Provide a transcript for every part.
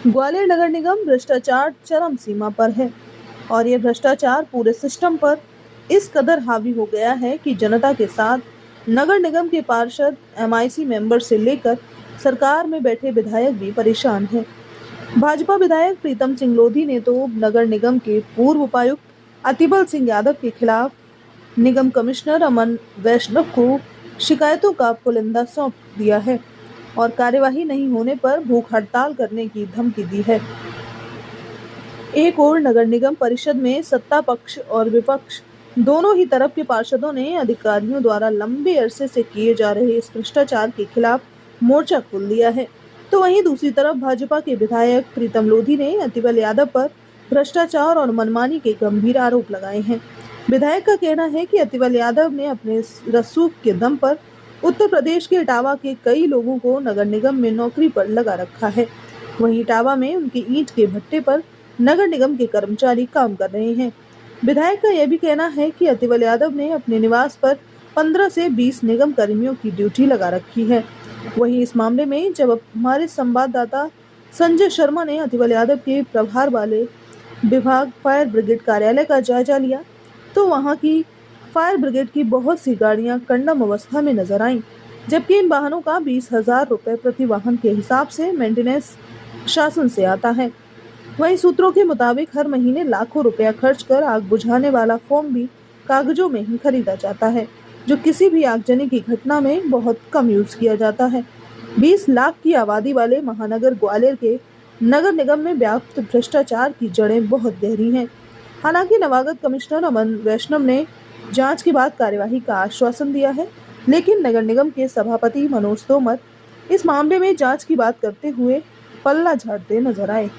ग्वालियर नगर निगम भ्रष्टाचार चरम सीमा पर है और ये भ्रष्टाचार पूरे सिस्टम पर इस कदर हावी हो गया है कि जनता के साथ नगर निगम के पार्षद, एमआईसी मेंबर से लेकर सरकार में बैठे विधायक भी परेशान हैं। भाजपा विधायक प्रीतम सिंह लोधी ने तो नगर निगम के पूर्व उपायुक्त अतिबल सिंह यादव के खिलाफ निगम कमिश्नर अमन वैष्णव को शिकायतों का पुलिंदा सौंप दिया है और कार्यवाही नहीं होने पर भूख हड़ताल करने की धमकी दी है। एक ओर नगर निगम परिषद में सत्ता पक्ष और विपक्ष दोनों ही तरफ के पार्षदों ने अधिकारियों द्वारा लंबे अरसे से किए जा रहे इस भ्रष्टाचार के खिलाफ मोर्चा खोल दिया है, तो वहीं दूसरी तरफ भाजपा के विधायक प्रीतम लोधी ने अतिबल यादव पर भ्रष्टाचार और मनमानी के गंभीर आरोप लगाए हैं। विधायक का कहना है कि अतिबल यादव ने अपने रसूख के दम पर उत्तर प्रदेश के इटावा के कई लोगों को नगर निगम में नौकरी पर लगा रखा है। वहीं इटावा में उनके ईंट के भट्टे पर नगर निगम के कर्मचारी काम कर रहे हैं। विधायक का यह भी कहना है कि अतिबल यादव ने अपने निवास पर 15 से 20 निगम कर्मियों की ड्यूटी लगा रखी है। वहीं इस मामले में जब हमारे संवाददाता संजय शर्मा ने अतिबल यादव के प्रभार वाले विभाग फायर ब्रिगेड कार्यालय का जायजा लिया, तो वहां की फायर ब्रिगेड की बहुत सी गाड़ियां कंडम अवस्था में नजर आईं, जबकि इन वाहनों का 20,000 रुपए प्रति वाहन के हिसाब से मेंटेनेंस शासन से आता है। वहीं सूत्रों के मुताबिक हर महीने लाखों रुपया खर्च कर आग बुझाने वाला फोम भी कागजों में ही खरीदा जाता है, जो किसी भी आगजनी की घटना में बहुत कम यूज किया जाता है। 20 लाख की आबादी वाले महानगर ग्वालियर के नगर निगम में व्याप्त भ्रष्टाचार की जड़ें बहुत गहरी हैं। हालांकि नवागत कमिश्नर अमन वैष्णव ने जांच के बाद कार्यवाही का आश्वासन दिया है, लेकिन नगर निगम के सभापति मनोज तोमर इस मामले में जांच की बात करते हुए पल्ला झाड़ते नजर आए।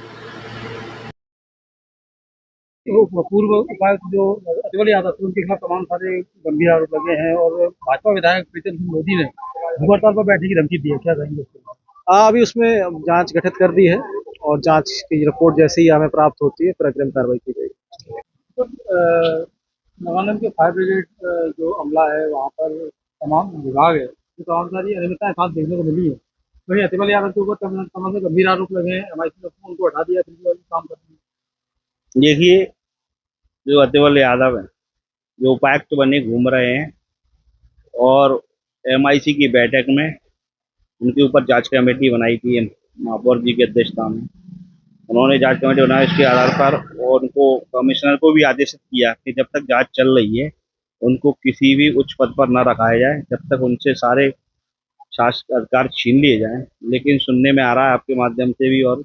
वो पूर्व उपायुक्त जो अतिबल यादव थे उनके खिलाफ तमाम सारे गंभीर आरोप लगे हैं और भाजपा विधायक प्रीतम सिंह लोधी ने भूख हड़ताल पर बैठने की धमकी दी है। क्या कहेंगे उसके बाद? अभी उसमें जांच गठित कर दी है और जांच की रिपोर्ट जैसे ही हमें प्राप्त होती है फिर अग्रिम कार्रवाई की जाएगी। तो नवानंद के फायर ब्रिगेड जो अमला है वहाँ पर तमाम विभाग है तो तमाम सारी अनियमितताएं साथ देखने को मिली है। वहीं अतिबल यादव के ऊपर तमाम से गंभीर आरोप लगे हैं। एमआईसी ने उनको हटा दिया, फिर भी काम कर रही है। देखिए, जो अतिबल यादव है जो उपायुक्त बने घूम रहे हैं और एमआईसी की बैठक में उनके ऊपर जांच कमेटी बनाई थी महापौर जी की अध्यक्षता में। उन्होंने जांच कमेटी बनाई, इसके आधार पर और उनको कमिश्नर को भी आदेशित किया कि जब तक जांच चल रही है उनको किसी भी उच्च पद पर न रखाया जाए, जब तक उनसे सारे शासकीय अधिकार छीन लिए जाएं। लेकिन सुनने में आ रहा है आपके माध्यम से भी और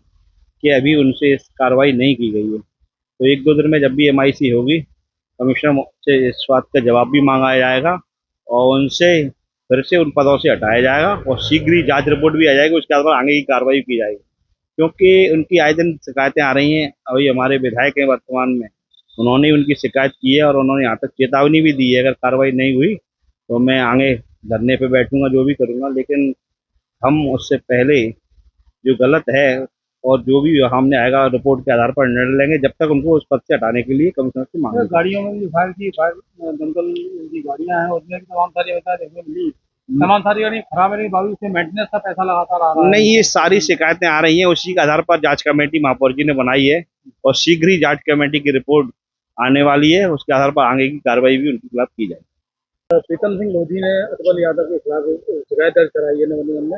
कि अभी उनसे इस कार्रवाई नहीं की गई है। तो एक दो दिन में जब भी एमआईसी होगी कमिश्नर से इस बात का जवाब भी मांगा जाएगा और उनसे फिर से उन पदों से हटाया जाएगा और शीघ्र ही जांच रिपोर्ट भी आ जाएगी, उसके आधार पर आगे की कार्रवाई की जाएगी। क्योंकि उनकी आए दिन शिकायतें आ रही हैं। अभी हमारे विधायक हैं वर्तमान में, उन्होंने उनकी शिकायत की है और उन्होंने यहाँ तक चेतावनी भी दी है अगर कार्रवाई नहीं हुई तो मैं आगे धरने पे बैठूंगा, जो भी करूंगा। लेकिन हम उससे पहले जो गलत है और जो भी सामने आएगा रिपोर्ट के आधार पर निर्णय लेंगे, जब तक उनको उस पद से हटाने के लिए कमिश्नर से मांगे। गाड़ियों में भी फायर दमकल की गाड़ियां हैं, उसमें भी तमाम सारी अवस्था देखने को मिली। तमाम सारी गाड़ी खराब है, लेकिन बाबू उसमें मेंटेनेंस का पैसा लगातार आ रहा है। नहीं, ये सारी शिकायतें आ रही हैं, उसी के आधार पर जांच कमेटी महापौर जी ने बनाई है और शीघ्र ही जांच कमेटी की रिपोर्ट आने वाली है, उसके आधार पर आगे की कार्रवाई भी उनके खिलाफ की जाएगी। प्रीतम सिंह लोधी ने अतिबल यादव के खिलाफ शिकायत दर्ज कराई है नगर निगम में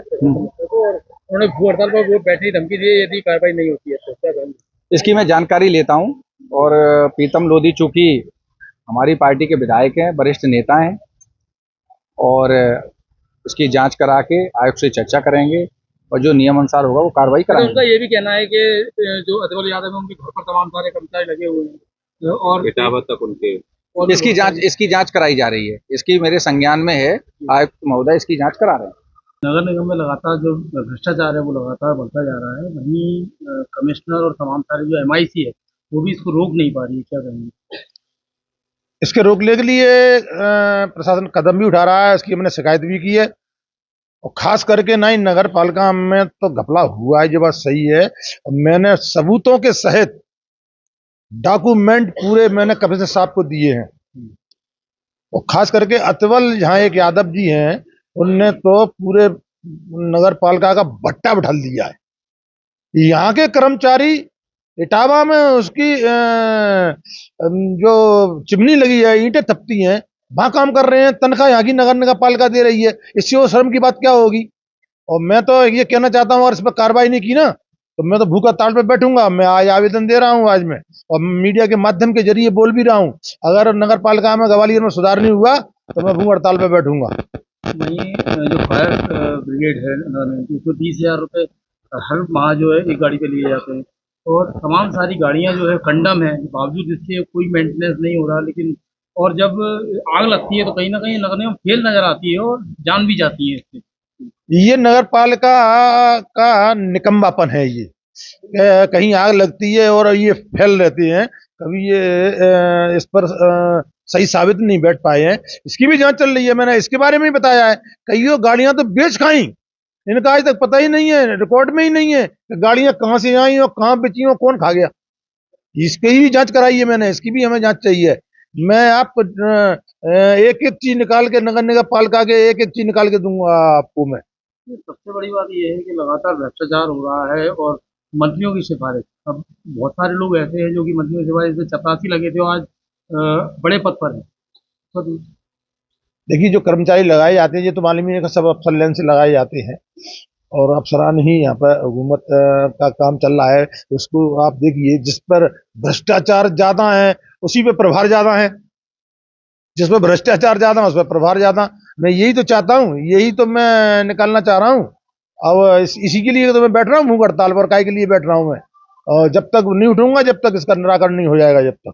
और उन्होंने भूख हड़ताल पर वो बैठने की धमकी दी है यदि कार्रवाई नहीं होती है तो। क्या कहेंगे? इसकी मैं जानकारी लेता हूं और प्रीतम लोधी चूंकि हमारी पार्टी के विधायक हैं, वरिष्ठ नेता हैं और इसकी जांच करा के आयोग से चर्चा करेंगे और जो नियम अनुसार होगा वो कार्रवाई उनका कराएंगे। ये भी कहना है कि जो अतिबल यादव है उनके घर पर तमाम सारे कर्मचारी लगे हुए हैं और इटावा तक उनके इसकी जांच कराई जा रही है। इसकी मेरे संज्ञान में है, आयुक्त महोदय इसकी जांच करा रहे हैं। नगर निगम में लगातार जो भ्रष्टाचार है वो लगातार बढ़ता जा रहा है। वहीं कमिश्नर और तमाम सारे जो एमआईसी है वो भी इसको रोक नहीं पा रही है। क्या कहेंगे? इसके रोकने के लिए प्रशासन कदम भी उठा रहा है। इसकी हमने शिकायत भी की है और खास करके ना ही नगर पालिका में तो घपला हुआ है, ये बात सही है। मैंने सबूतों के सहित डॉक्यूमेंट पूरे मैंने कमिश्नर साहब को दिए हैं और खास करके अतिबल जहाँ एक यादव जी हैं उनने तो पूरे नगर पालिका का भट्टा बिठा दिया है। यहाँ के कर्मचारी इटावा में उसकी जो चिमनी लगी है, ईंटें तपती हैं, वहां काम कर रहे हैं, तनख्वाह यहाँ की नगर निगम पालिका दे रही है। इससे वो शर्म की बात क्या होगी? और मैं तो ये कहना चाहता हूँ, अगर इस पर कार्रवाई नहीं की ना तो मैं तो भूखा हड़ताल पे बैठूंगा। मैं आज आवेदन दे रहा हूँ आज मैं, और मीडिया के माध्यम के जरिए बोल भी रहा हूँ, अगर नगर पालिका में ग्वालियर में सुधार नहीं हुआ तो मैं भूख हड़ताल पे बैठूंगा। वहीं जो फायर ब्रिगेड है उसको 30,000 रुपये हर माह जो है एक गाड़ी पे लिए जाते हैं, और तमाम सारी गाड़ियां जो है कंडम है, बावजूद इसके कोई मेंटेनेंस नहीं हो रहा। लेकिन और जब आग लगती है तो कहीं ना कहीं नगर निगम फेल नजर आती है और जान भी जाती है इससे। ये नगर पालिका का निकम्बापन है ये। कहीं आग लगती है और ये फैल रहती है, कभी ये इस पर सही साबित नहीं बैठ पाए हैं। इसकी भी जांच चल रही है, मैंने इसके बारे में ही बताया है। कईयों गाड़ियां तो बेच खाई, इनका आज तक पता ही नहीं है, रिकॉर्ड में ही नहीं है कि गाड़ियां कहां से आई और कहां बेची और कौन खा गया। इसकी भी जांच कराई है मैंने, इसकी भी हमें जांच चाहिए। मैं आपको एक एक चीज निकाल के, नगर निगम पालिका के एक एक चीज निकाल के दूंगा आपको मैं। सबसे बड़ी बात ये है कि लगातार भ्रष्टाचार हो रहा है और मंत्रियों की सिफारिश, अब बहुत सारे लोग ऐसे हैं जो कि मंत्रियों की सिफारिश से चपरासी लगे थे और आज बड़े पद पर हैं। तो देखिए, जो कर्मचारी लगाए जाते हैं ये तो मालूम ही है कि सब अफसर लाइन से लगाए जाते हैं, और अफसरान ही यहाँ पर हुकूमत का काम चल रहा है। उसको आप देखिए, जिस पर भ्रष्टाचार ज्यादा है उसी पे प्रभार ज्यादा है, जिस पर भ्रष्टाचार ज्यादा है उस पर प्रभार ज्यादा। मैं यही तो चाहता हूँ, यही तो मैं निकालना चाह रहा हूँ। अब इसी के लिए तो मैं बैठ रहा हूँ भूख हड़ताल पर। काय के लिए बैठ रहा हूँ मैं? और जब तक नहीं उठूंगा, जब तक इसका निराकरण नहीं हो जाएगा, जब तक